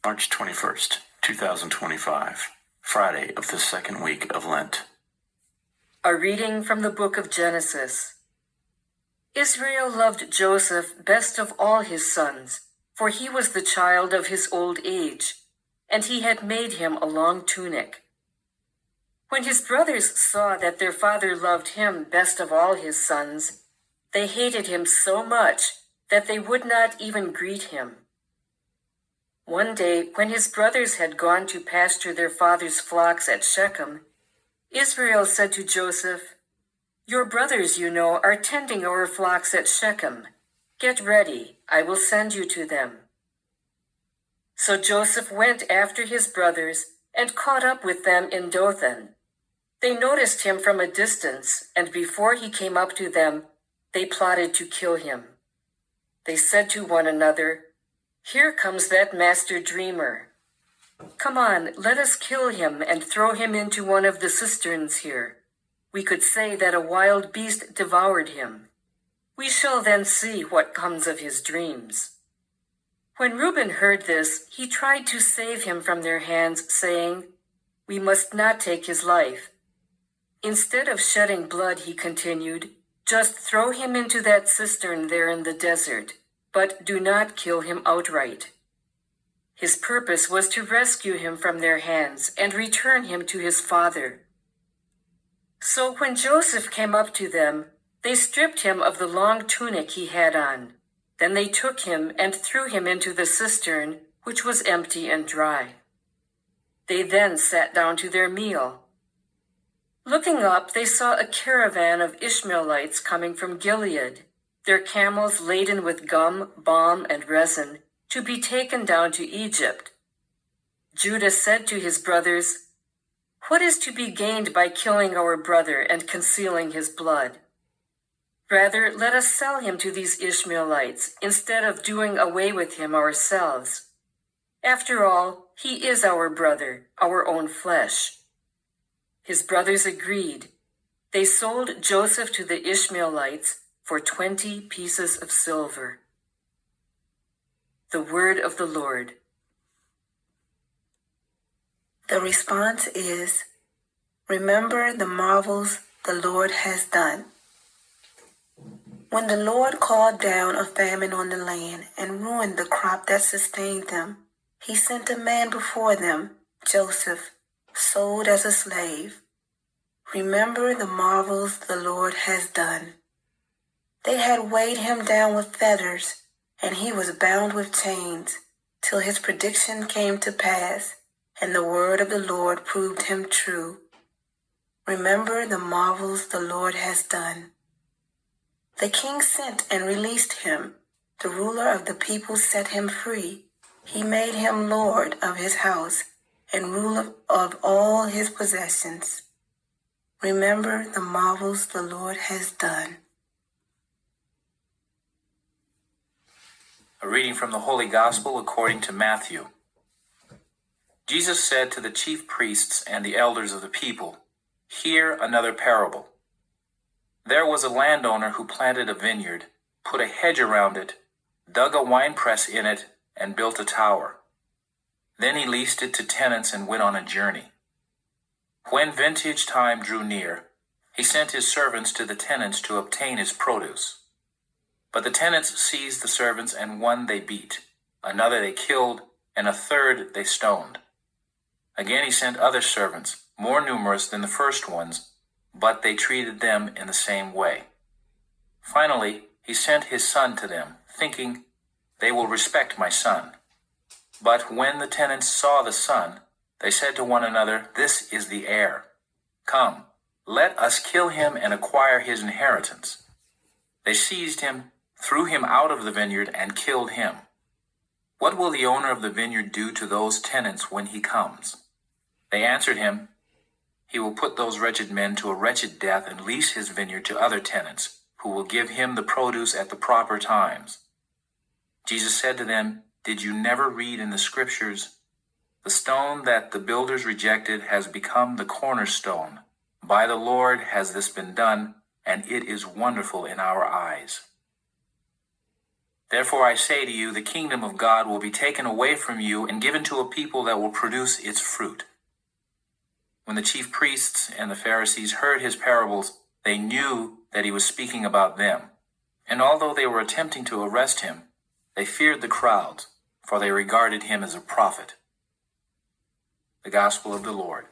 March 21st, 2025, Friday of the second week of Lent. A reading from the book of Genesis. Israel loved Joseph best of all his sons, for he was the child of his old age, and he had made him a long tunic. When his brothers saw that their father loved him best of all his sons, they hated him so much that they would not even greet him. One day, when his brothers had gone to pasture their father's flocks at Shechem, Israel said to Joseph, "Your brothers, you know, are tending our flocks at Shechem. Get ready, I will send you to them." So Joseph went after his brothers and caught up with them in Dothan. They noticed him from a distance, and before he came up to them, they plotted to kill him. They said to one another, "Here comes that master dreamer. Come on, let us kill him and throw him into one of the cisterns here. We could say that a wild beast devoured him. We shall then see what comes of his dreams." When Reuben heard this, he tried to save him from their hands, saying, "We must not take his life." Instead of shedding blood, he continued, "Just throw him into that cistern there in the desert, but do not kill him outright." His purpose was to rescue him from their hands and return him to his father. So when Joseph came up to them, they stripped him of the long tunic he had on. Then they took him and threw him into the cistern, which was empty and dry. They then sat down to their meal. Looking up, they saw a caravan of Ishmaelites coming from Gilead, their camels laden with gum, balm, and resin, to be taken down to Egypt. Judah said to his brothers, "What is to be gained by killing our brother and concealing his blood? Rather, let us sell him to these Ishmaelites instead of doing away with him ourselves. After all, he is our brother, our own flesh." His brothers agreed. They sold Joseph to the Ishmaelites for 20 pieces of silver. The word of the Lord. The response is, "Remember the marvels the Lord has done." When the Lord called down a famine on the land and ruined the crop that sustained them, he sent a man before them, Joseph, sold as a slave. Remember the marvels the Lord has done. They had weighed him down with fetters, and he was bound with chains, till his prediction came to pass, and the word of the Lord proved him true. Remember the marvels the Lord has done. The king sent and released him. The ruler of the people set him free. He made him lord of his house and ruler of all his possessions. Remember the marvels the Lord has done. A reading from the Holy Gospel according to Matthew. Jesus said to the chief priests and the elders of the people, "Hear another parable. There was a landowner who planted a vineyard, put a hedge around it, dug a winepress in it, and built a tower. Then he leased it to tenants and went on a journey. When vintage time drew near, he sent his servants to the tenants to obtain his produce. But the tenants seized the servants, and one they beat, another they killed, and a third they stoned. Again he sent other servants, more numerous than the first ones, but they treated them in the same way. Finally, he sent his son to them, thinking, 'They will respect my son.' But when the tenants saw the son, they said to one another, 'This is the heir. Come, let us kill him and acquire his inheritance.' They seized him, threw him out of the vineyard, and killed him. What will the owner of the vineyard do to those tenants when he comes?" They answered him, "He will put those wretched men to a wretched death and lease his vineyard to other tenants, who will give him the produce at the proper times." Jesus said to them, "Did you never read in the scriptures, 'The stone that the builders rejected has become the cornerstone. By the Lord has this been done, and it is wonderful in our eyes.'" Therefore I say to you, the kingdom of God will be taken away from you and given to a people that will produce its fruit." When the chief priests and the Pharisees heard his parables, they knew that he was speaking about them. And although they were attempting to arrest him, they feared the crowds, for they regarded him as a prophet. The Gospel of the Lord.